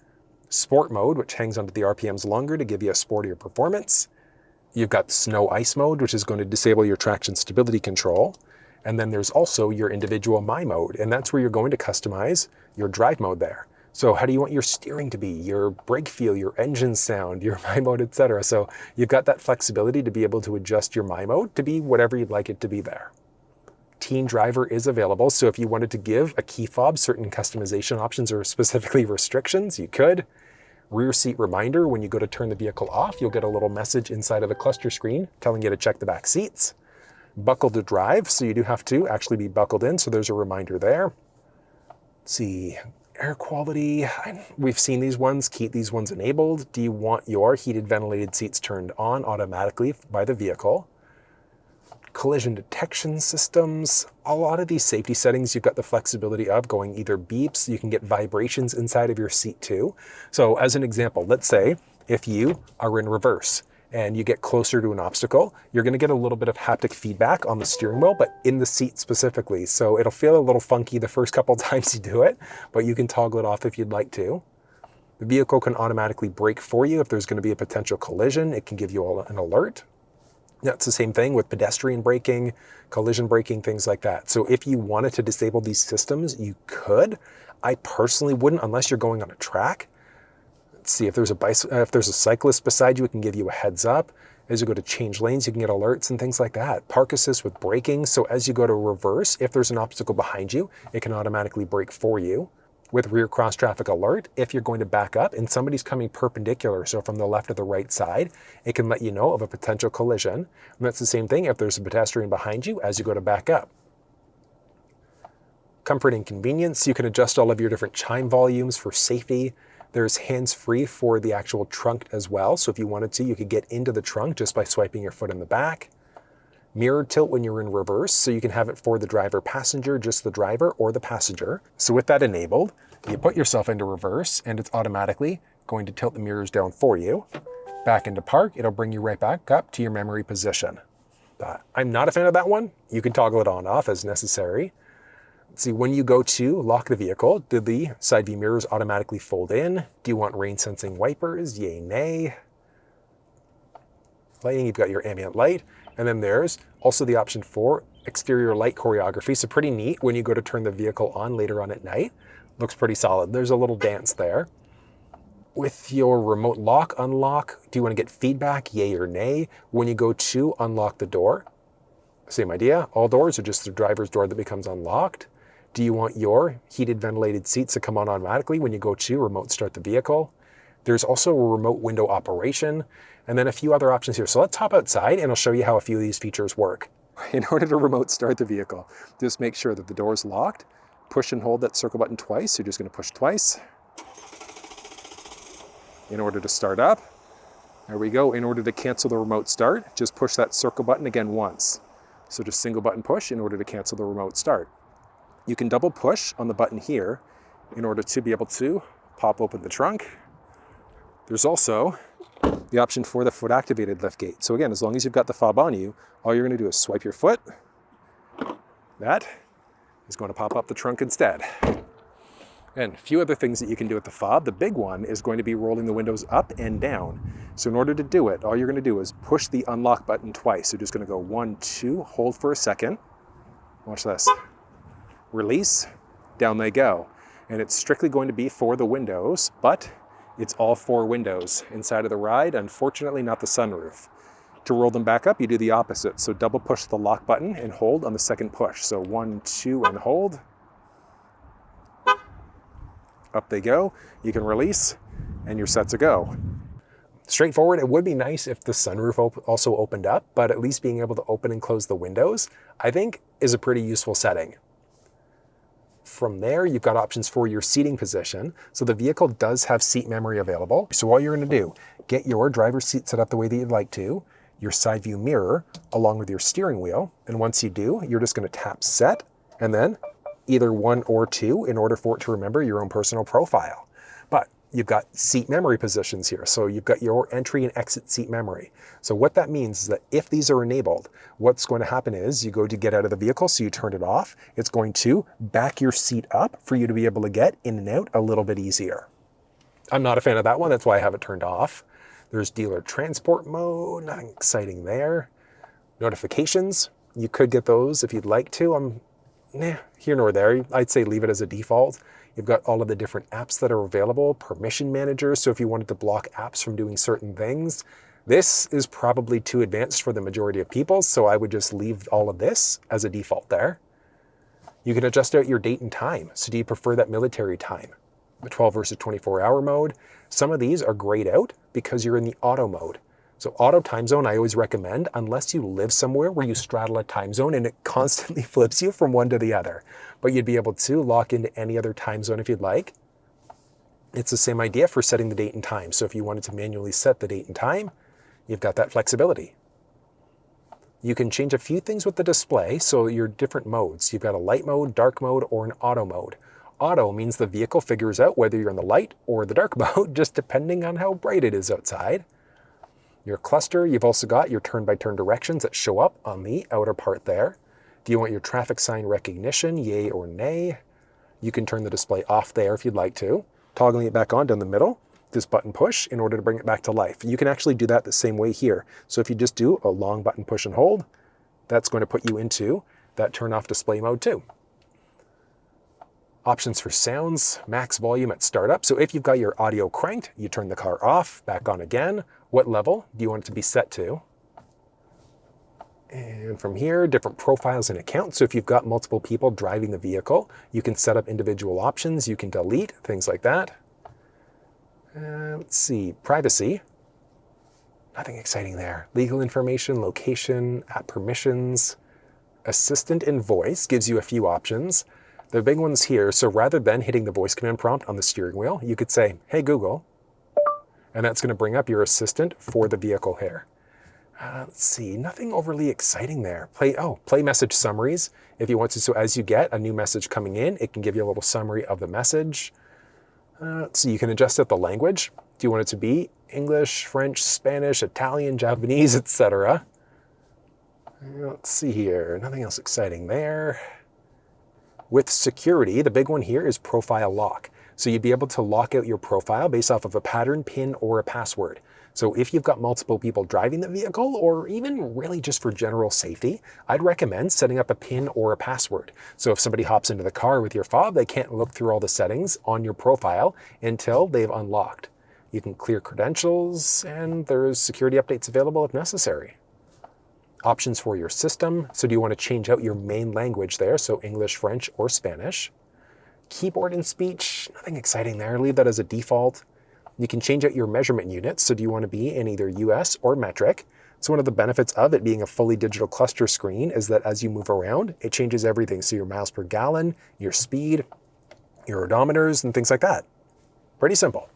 sport mode, which hangs onto the RPMs longer to give you a sportier performance. You've got snow ice mode, which is going to disable your traction stability control. And then there's also your individual My mode, and that's where you're going to customize your drive mode there. So how do you want your steering to be, your brake feel, your engine sound, your My mode, etc. So you've got that flexibility to be able to adjust your My mode to be whatever you'd like it to be there. Teen Driver is available, so if you wanted to give a key fob certain customization options or specifically restrictions, you could. Rear seat reminder, when you go to turn the vehicle off, you'll get a little message inside of the cluster screen telling you to check the back seats. Buckle to drive, so you do have to actually be buckled in, so there's a reminder there. Let's see, air quality, we've seen these ones, keep these ones enabled. Do you want your heated ventilated seats turned on automatically by the vehicle? Collision detection systems, a lot of these safety settings, you've got the flexibility of going either beeps, you can get vibrations inside of your seat too. So as an example, let's say if you are in reverse and you get closer to an obstacle, you're gonna get a little bit of haptic feedback on the steering wheel, but in the seat specifically. So it'll feel a little funky the first couple times you do it, but you can toggle it off if you'd like to. The vehicle can automatically brake for you if there's gonna be a potential collision. It can give you an alert. That's the same thing with pedestrian braking, collision braking, things like that. So if you wanted to disable these systems, you could. I personally wouldn't unless you're going on a track. Let's see, if there's a cyclist beside you, it can give you a heads up. As you go to change lanes, you can get alerts and things like that. Park assist with braking. So as you go to reverse, if there's an obstacle behind you, it can automatically brake for you. With rear cross traffic alert, if you're going to back up and somebody's coming perpendicular, so from the left or the right side, it can let you know of a potential collision. And that's the same thing if there's a pedestrian behind you as you go to back up. Comfort and convenience, you can adjust all of your different chime volumes for safety. There's hands-free for the actual trunk as well. So if you wanted to, you could get into the trunk just by swiping your foot in the back. Mirror tilt when you're in reverse, so you can have it for the driver passenger, just the driver or the passenger. So with that enabled, you put yourself into reverse and it's automatically going to tilt the mirrors down for you. Back into park, it'll bring you right back up to your memory position. I'm not a fan of that one. You can toggle it on off as necessary. Let's see, when you go to lock the vehicle, do the side view mirrors automatically fold in? Do you want rain sensing wipers? Yay, nay. Lighting, you've got your ambient light. And then there's also the option for exterior light choreography. So pretty neat when you go to turn the vehicle on later on at night. Looks pretty solid. There's a little dance there. With your remote lock, unlock, do you want to get feedback, yay or nay? When you go to unlock the door, same idea. All doors are just the driver's door that becomes unlocked. Do you want your heated ventilated seats to come on automatically when you go to remote start the vehicle? There's also a remote window operation, and then a few other options here. So let's hop outside and I'll show you how a few of these features work. In order to remote start the vehicle, just make sure that the door is locked. Push and hold that circle button twice. So you're just going to push twice. In order to start up, there we go. In order to cancel the remote start, just push that circle button again once. So just single button push in order to cancel the remote start. You can double push on the button here in order to be able to pop open the trunk. There's also the option for the foot activated liftgate. So again, as long as you've got the fob on you, all you're going to do is swipe your foot. That is going to pop up the trunk instead. And a few other things that you can do with the fob. The big one is going to be rolling the windows up and down. So in order to do it, all you're going to do is push the unlock button twice. So just going to go 1, 2, hold for a second. Watch this. Release, down they go. And it's strictly going to be for the windows, but it's all 4 windows inside of the ride, unfortunately not the sunroof. To roll them back up, you do the opposite. So double push the lock button and hold on the second push. So 1, 2, and hold. Up they go. You can release, and you're set to go. Straightforward. It would be nice if the sunroof also opened up, but at least being able to open and close the windows, I think, is a pretty useful setting. From there, you've got options for your seating position. So the vehicle does have seat memory available. So all you're going to do, get your driver's seat set up the way that you'd like to, your side view mirror, along with your steering wheel. And once you do, you're just going to tap set, and then either 1 or 2 in order for it to remember your own personal profile. But you've got seat memory positions here. So you've got your entry and exit seat memory. So what that means is that if these are enabled, what's going to happen is you go to get out of the vehicle, so you turn it off. It's going to back your seat up for you to be able to get in and out a little bit easier. I'm not a fan of that one. That's why I have it turned off. There's dealer transport mode, nothing exciting there. Notifications, you could get those if you'd like to. Here nor there. I'd say leave it as a default. You've got all of the different apps that are available, permission managers, so if you wanted to block apps from doing certain things. This is probably too advanced for the majority of people, so I would just leave all of this as a default there. You can adjust out your date and time. So do you prefer that military time, the 12 versus 24-hour mode? Some of these are grayed out because you're in the auto mode. So auto time zone, I always recommend, unless you live somewhere where you straddle a time zone and it constantly flips you from one to the other. But you'd be able to lock into any other time zone if you'd like. It's the same idea for setting the date and time. So if you wanted to manually set the date and time, you've got that flexibility. You can change a few things with the display, so your different modes. You've got a light mode, dark mode, or an auto mode. Auto means the vehicle figures out whether you're in the light or the dark mode, just depending on how bright it is outside. Your cluster, you've also got your turn-by-turn directions that show up on the outer part there. Do you want your traffic sign recognition, yay or nay? You can turn the display off there if you'd like to. Toggling it back on down the middle, this button push in order to bring it back to life. You can actually do that the same way here. So if you just do a long button push and hold, that's going to put you into that turn off display mode too. Options for sounds, max volume at startup. So if you've got your audio cranked, you turn the car off, back on again. What level do you want it to be set to? And from here, different profiles and accounts. So if you've got multiple people driving the vehicle, you can set up individual options. You can delete, things like that. Let's see, privacy. Nothing exciting there. Legal information, location, app permissions. Assistant and voice gives you a few options. The big ones here, so rather than hitting the voice command prompt on the steering wheel, you could say, hey Google, and that's going to bring up your assistant for the vehicle here. Let's see, nothing overly exciting there. Play message summaries if you want to. So as you get a new message coming in, it can give you a little summary of the message. Let's see, you can adjust out the language. Do you want it to be English, French, Spanish, Italian, Japanese, etc.? Let's see here, nothing else exciting there. With security, the big one here is profile lock. So you'd be able to lock out your profile based off of a pattern, PIN, or a password. So if you've got multiple people driving the vehicle, or even really just for general safety, I'd recommend setting up a PIN or a password. So if somebody hops into the car with your fob, they can't look through all the settings on your profile until they've unlocked. You can clear credentials, and there's security updates available if necessary. Options for your system. So do you want to change out your main language there? So English, French, or Spanish. Keyboard and speech, nothing exciting there. Leave that as a default. You can change out your measurement units. So do you want to be in either US or metric? So one of the benefits of it being a fully digital cluster screen is that as you move around, it changes everything. So your miles per gallon, your speed, your odometers, and things like that. Pretty simple.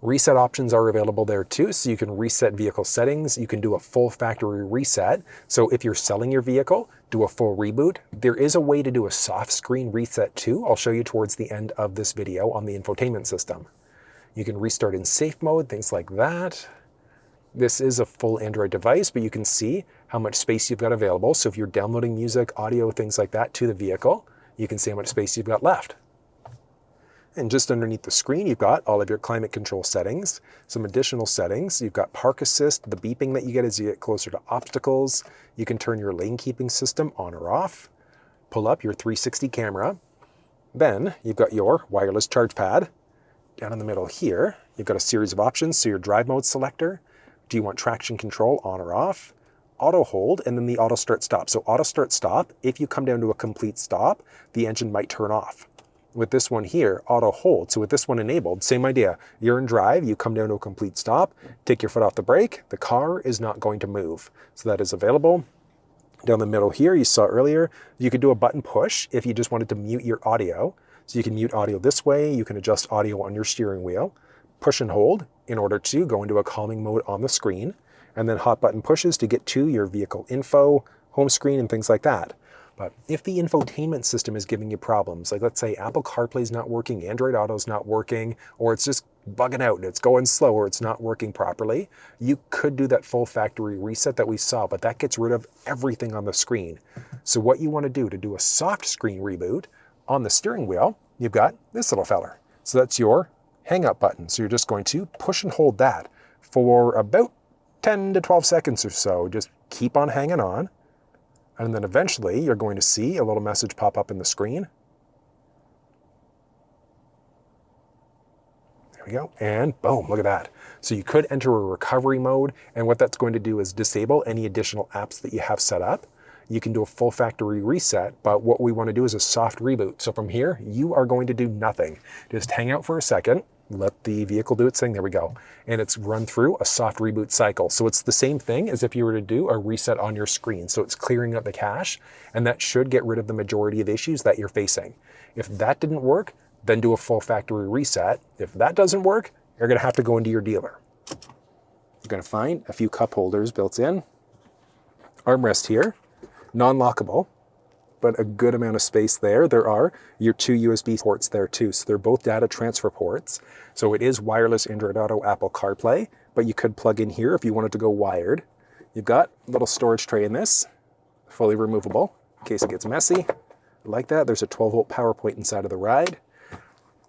Reset options are available there too, so you can reset vehicle settings. You can do a full factory reset. So if you're selling your vehicle, do a full reboot. There is a way to do a soft screen reset too. I'll show you towards the end of this video on the infotainment system. You can restart in safe mode, things like that. This is a full Android device, but you can see how much space you've got available. So if you're downloading music, audio, things like that to the vehicle, you can see how much space you've got left. And just underneath the screen, you've got all of your climate control settings, some additional settings. You've got Park Assist, the beeping that you get as you get closer to obstacles. You can turn your lane keeping system on or off, pull up your 360 camera. Then you've got your wireless charge pad. Down in the middle here, you've got a series of options. So your drive mode selector. Do you want traction control on or off? Auto hold, and then the auto start stop. So auto start stop, if you come down to a complete stop, the engine might turn off. With this one here, auto hold. So with this one enabled, same idea. You're in drive, you come down to a complete stop, take your foot off the brake, the car is not going to move. So that is available. Down the middle here, you saw earlier, you could do a button push if you just wanted to mute your audio. So you can mute audio this way, you can adjust audio on your steering wheel, push and hold in order to go into a calming mode on the screen, and then hot button pushes to get to your vehicle info, home screen, and things like that. But if the infotainment system is giving you problems, like let's say Apple CarPlay is not working, Android Auto is not working, or it's just bugging out and it's going slow or it's not working properly, you could do that full factory reset that we saw, but that gets rid of everything on the screen. So what you want to do a soft screen reboot, on the steering wheel, you've got this little feller. So that's your hang up button. So you're just going to push and hold that for about 10 to 12 seconds or so. Just keep on hanging on. And then eventually you're going to see a little message pop up in the screen. There we go. And boom, look at that. So you could enter a recovery mode. And what that's going to do is disable any additional apps that you have set up. You can do a full factory reset, but what we want to do is a soft reboot. So from here, you are going to do nothing. Just hang out for a second, let the vehicle do its thing, there we go. And it's run through a soft reboot cycle. So it's the same thing as if you were to do a reset on your screen. So it's clearing out the cache, and that should get rid of the majority of issues that you're facing. If that didn't work, then do a full factory reset. If that doesn't work, you're gonna have to go into your dealer. You're gonna find a few cup holders built in. Armrest here. Non-lockable, but a good amount of space there. There are your 2 USB ports there too. So they're both data transfer ports. So it is wireless Android Auto, Apple CarPlay, but you could plug in here if you wanted to go wired. You've got a little storage tray in this, fully removable in case it gets messy. Like that, there's a 12-volt power point inside of the ride.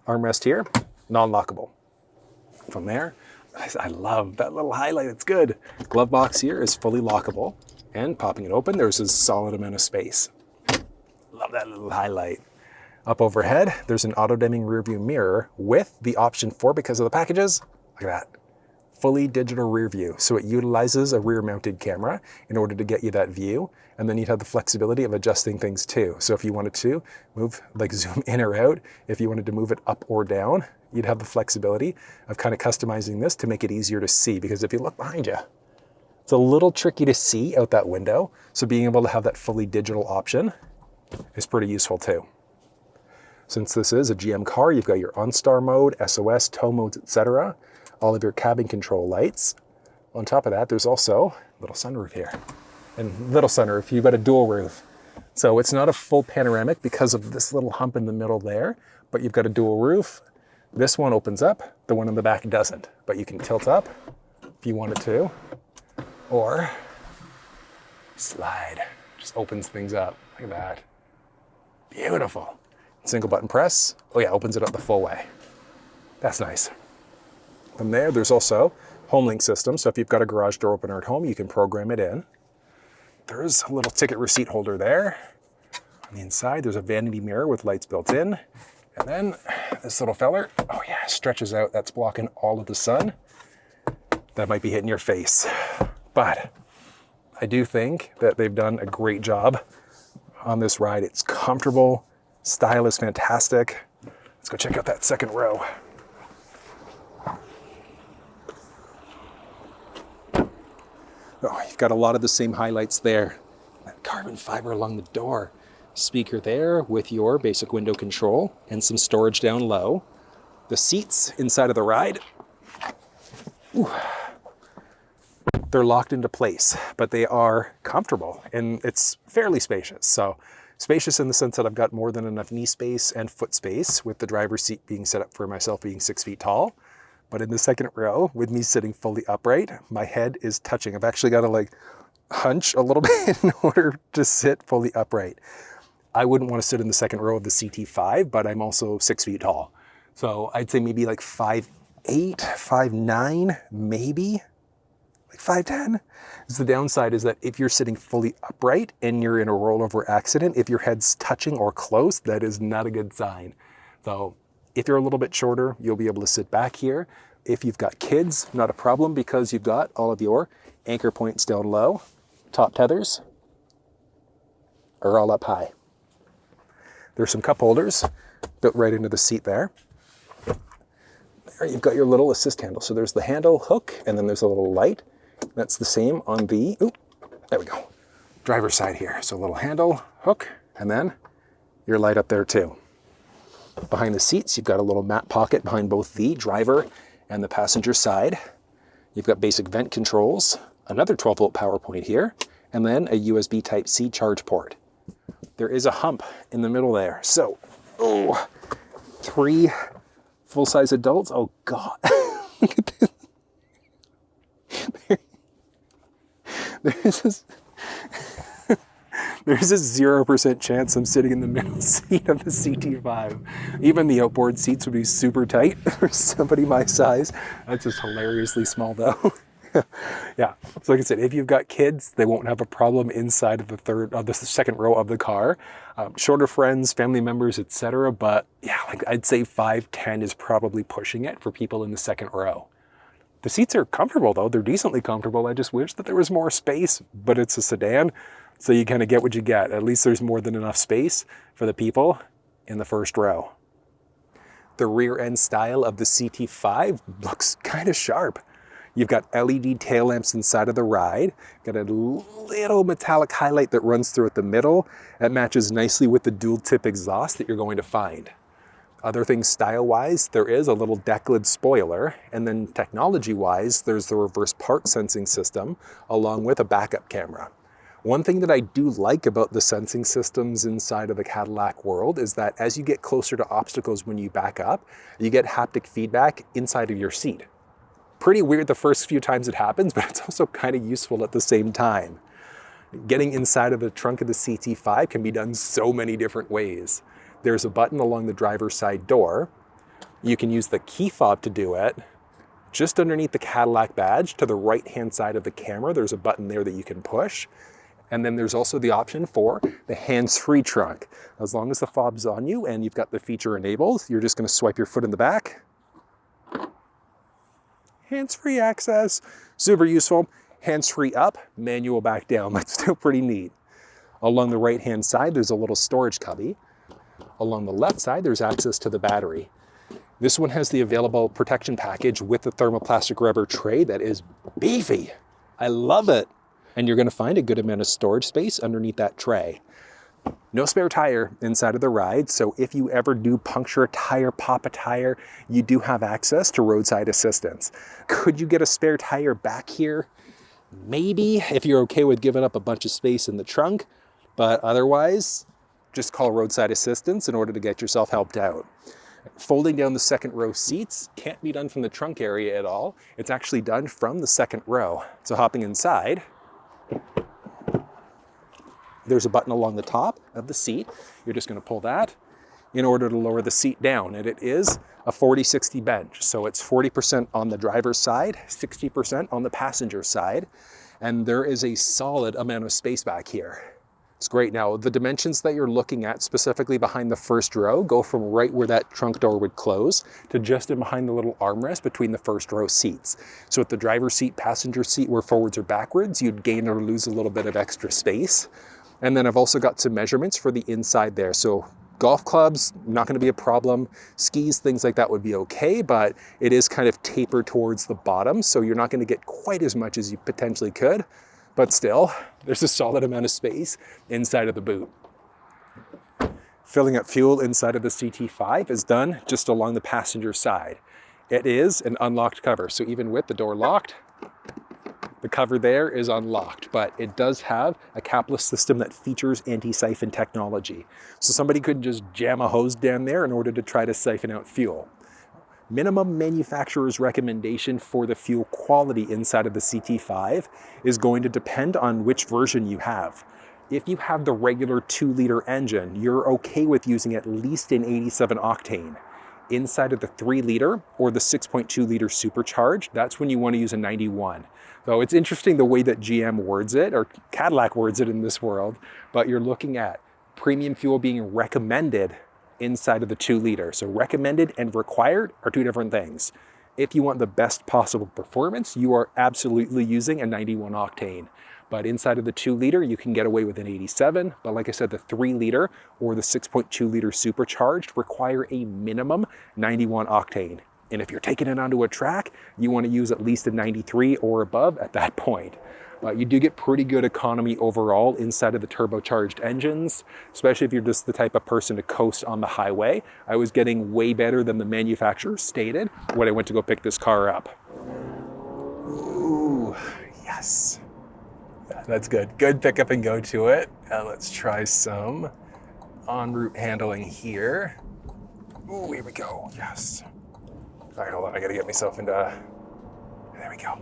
Armrest here, non-lockable. From there, I love that little highlight, it's good. Glovebox here is fully lockable. And popping it open, there's a solid amount of space. Love that little highlight. Up overhead, there's an auto-dimming rear view mirror with the option for, because of the packages, look at that, fully digital rear view. So it utilizes a rear-mounted camera in order to get you that view. And then you'd have the flexibility of adjusting things too. So if you wanted to move, like zoom in or out, if you wanted to move it up or down, you'd have the flexibility of kind of customizing this to make it easier to see. Because if you look behind you, it's a little tricky to see out that window, so being able to have that fully digital option is pretty useful too. Since this is a GM car, you've got your OnStar mode, SOS, tow modes, etc. All of your cabin control lights. On top of that, there's also a little sunroof here. And little sunroof, you've got a dual roof. So it's not a full panoramic because of this little hump in the middle there, but you've got a dual roof. This one opens up, the one in the back doesn't, but you can tilt up if you wanted to. Or slide, just opens things up. Look at that. Beautiful. Single button press. Oh yeah, opens it up the full way. That's nice. From there, there's also home link system. So if you've got a garage door opener at home, you can program it in. There's a little ticket receipt holder there. On the inside, there's a vanity mirror with lights built in. And then this little feller, oh yeah, stretches out. That's blocking all of the sun. That might be hitting your face. But I do think that they've done a great job on this ride. It's comfortable, style is fantastic. Let's go check out that second row. Oh, you've got a lot of the same highlights there. That carbon fiber along the door. Speaker there with your basic window control and some storage down low. The seats inside of the ride. Ooh. They're locked into place, but they are comfortable and it's fairly spacious. So spacious in the sense that I've got more than enough knee space and foot space with the driver's seat being set up for myself being 6 feet tall. But in the second row, with me sitting fully upright, my head is touching. I've actually got to like hunch a little bit in order to sit fully upright. I wouldn't want to sit in the second row of the CT5, but I'm also 6 feet tall. So I'd say maybe like 5'8", 5'9", maybe. Like 5'10". The downside is that if you're sitting fully upright and you're in a rollover accident, if your head's touching or close, that is not a good sign. So if you're a little bit shorter, you'll be able to sit back here. If you've got kids, not a problem because you've got all of your anchor points down low. Top tethers are all up high. There's some cup holders built right into the seat there. There you've got your little assist handle. So there's the handle hook and then there's a little light. That's the same on the, there we go, driver's side here. So a little handle, hook, and then your light up there too. Behind the seats, you've got a little mat pocket behind both the driver and the passenger side. You've got basic vent controls, another 12-volt power point here, and then a USB Type-C charge port. there is a hump in the middle there. So, oh, 3 full-size adults. Oh God, look at this. There's a 0% chance I'm sitting in the middle seat of the CT5. Even the outboard seats would be super tight for somebody my size. That's just hilariously small though. Yeah, so like I said, if you've got kids, they won't have a problem inside of the second row of the car. Shorter friends, family members, etc. But yeah, like I'd say 5'10" is probably pushing it for people in the second row. The seats are comfortable though, they're decently comfortable. I just wish that there was more space, but it's a sedan, so you kind of get what you get. At least there's more than enough space for the people in the first row. The rear end style of the CT5 looks kind of sharp. You've got LED tail lamps inside of the ride, got a little metallic highlight that runs through at the middle. That matches nicely with the dual tip exhaust that you're going to find. Other things style-wise, there is a little deck lid spoiler, and then technology-wise, there's the reverse park sensing system, along with a backup camera. One thing that I do like about the sensing systems inside of the Cadillac world is that as you get closer to obstacles when you back up, you get haptic feedback inside of your seat. Pretty weird the first few times it happens, but it's also kind of useful at the same time. Getting inside of the trunk of the CT5 can be done so many different ways. There's a button along the driver's side door. You can use the key fob to do it. Just underneath the Cadillac badge to the right-hand side of the camera, there's a button there that you can push. And then there's also the option for the hands-free trunk. As long as the fob's on you and you've got the feature enabled, you're just gonna swipe your foot in the back. Hands-free access, super useful. Hands-free up, manual back down. That's still pretty neat. Along the right-hand side, there's a little storage cubby. Along the left side, there's access to the battery. This one has the available protection package with the thermoplastic rubber tray that is beefy. I love it. And you're gonna find a good amount of storage space underneath that tray. No spare tire inside of the ride, so if you ever do puncture a tire, pop a tire, you do have access to roadside assistance. Could you get a spare tire back here? Maybe, if you're okay with giving up a bunch of space in the trunk, but otherwise, just call roadside assistance in order to get yourself helped out. Folding down the second row seats can't be done from the trunk area at all. It's actually done from the second row. So hopping inside, there's a button along the top of the seat. You're just gonna pull that in order to lower the seat down. And it is a 40-60 bench. So it's 40% on the driver's side, 60% on the passenger side. And there is a solid amount of space back here. It's great. Now, the dimensions that you're looking at specifically behind the first row go from right where that trunk door would close to just in behind the little armrest between the first row seats. So at the driver's seat, passenger seat, where forwards or backwards, you'd gain or lose a little bit of extra space. And then I've also got some measurements for the inside there. So golf clubs, not gonna be a problem. Skis, things like that would be okay, but it is kind of tapered towards the bottom, so you're not gonna get quite as much as you potentially could. But still, there's a solid amount of space inside of the boot. Filling up fuel inside of the CT5 is done just along the passenger side. It is an unlocked cover, so even with the door locked, the cover there is unlocked, but it does have a capless system that features anti-siphon technology. So somebody could just jam a hose down there in order to try to siphon out fuel. Minimum manufacturer's recommendation for the fuel quality inside of the CT5 is going to depend on which version you have. If you have the regular 2-liter engine, you're okay with using at least an 87 octane. Inside of the 3-liter or the 6.2-liter supercharged, that's when you want to use a 91. So it's interesting the way that GM words it, or Cadillac words it in this world, but you're looking at premium fuel being recommended inside of the 2-liter. So recommended and required are two different things. If you want the best possible performance, you are absolutely using a 91 octane. But inside of the 2-liter, you can get away with an 87. But like I said, the 3-liter or the 6.2-liter supercharged require a minimum 91 octane. And if you're taking it onto a track, you want to use at least a 93 or above at that point. You do get pretty good economy overall inside of the turbocharged engines, especially if you're just the type of person to coast on the highway. I was getting way better than the manufacturer stated when I went to go pick this car up. Ooh, yes. That's good. Good pick up and go to it. Let's try some en route handling here. Ooh, here we go. Yes. All right, hold on. I gotta get myself into. There we go.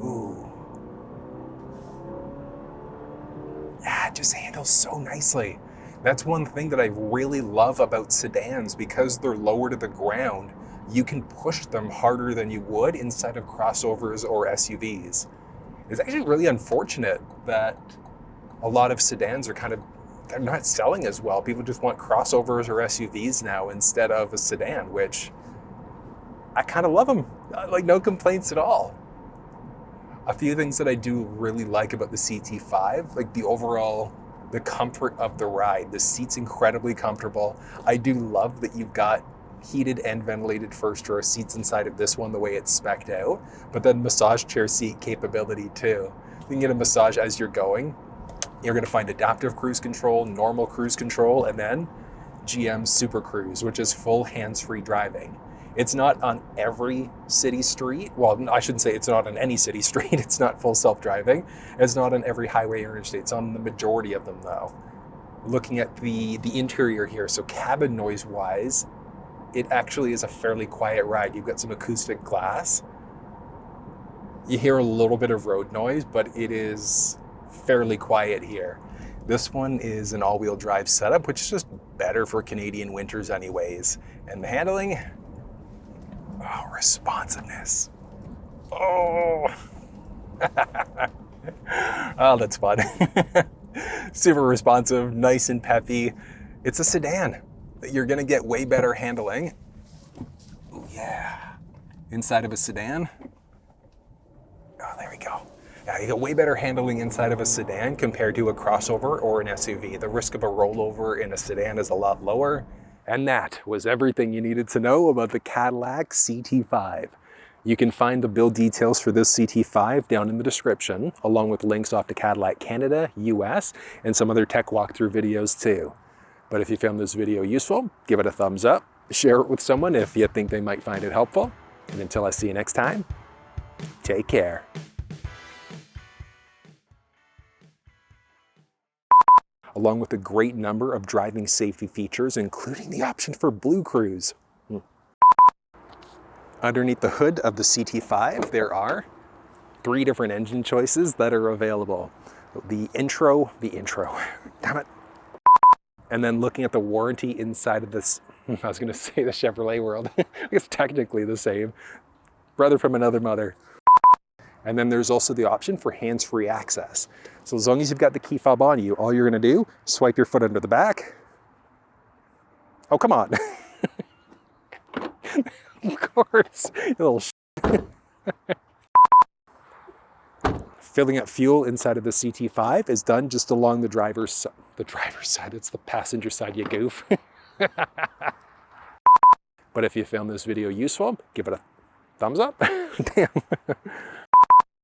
Ooh. Yeah, it just handles so nicely. That's one thing that I really love about sedans, because they're lower to the ground. You can push them harder than you would inside of crossovers or SUVs. It's actually really unfortunate that a lot of sedans are they're not selling as well. People just want crossovers or SUVs now instead of a sedan, which I kind of love them. Like, no complaints at all. A few things that I do really like about the CT5, like the comfort of the ride. The seat's incredibly comfortable. I do love that you've got heated and ventilated first row seats inside of this one, the way it's spec'd out, but then massage chair seat capability too. You can get a massage as you're going. You're gonna find adaptive cruise control, normal cruise control, and then GM Super Cruise, which is full hands-free driving. It's not on every city street. Well, I shouldn't say it's not on any city street. It's not full self-driving. It's not on every highway or interstate. It's on the majority of them though. Looking at the interior here, so cabin noise-wise, it actually is a fairly quiet ride. You've got some acoustic glass. You hear a little bit of road noise, but it is fairly quiet here. This one is an all-wheel drive setup, which is just better for Canadian winters anyways. And the handling, oh, responsiveness. Oh, oh, that's fun. Super responsive, nice and peppy. It's a sedan. You're gonna get way better handling. Ooh, yeah. Inside of a sedan. Oh, there we go. Yeah, you get way better handling inside of a sedan compared to a crossover or an SUV. The risk of a rollover in a sedan is a lot lower. And that was everything you needed to know about the Cadillac CT5. You can find the build details for this CT5 down in the description, along with links off to Cadillac Canada, US, and some other tech walkthrough videos too. But if you found this video useful, give it a thumbs up, share it with someone if you think they might find it helpful. And until I see you next time, take care. Along with a great number of driving safety features, including the option for Blue Cruise. Underneath the hood of the CT5, there are 3 different engine choices that are available. The intro, damn it. And then looking at the warranty inside of this, I was gonna say the Chevrolet world. I guess technically the same. Brother from another mother. And then there's also the option for hands-free access. So as long as you've got the key fob on you, all you're gonna do, swipe your foot under the back. Oh, come on. Of course, you little Filling up fuel inside of the CT5 is done just along the driver's side. It's the passenger side, you goof. But if you found this video useful, give it a thumbs up. Damn.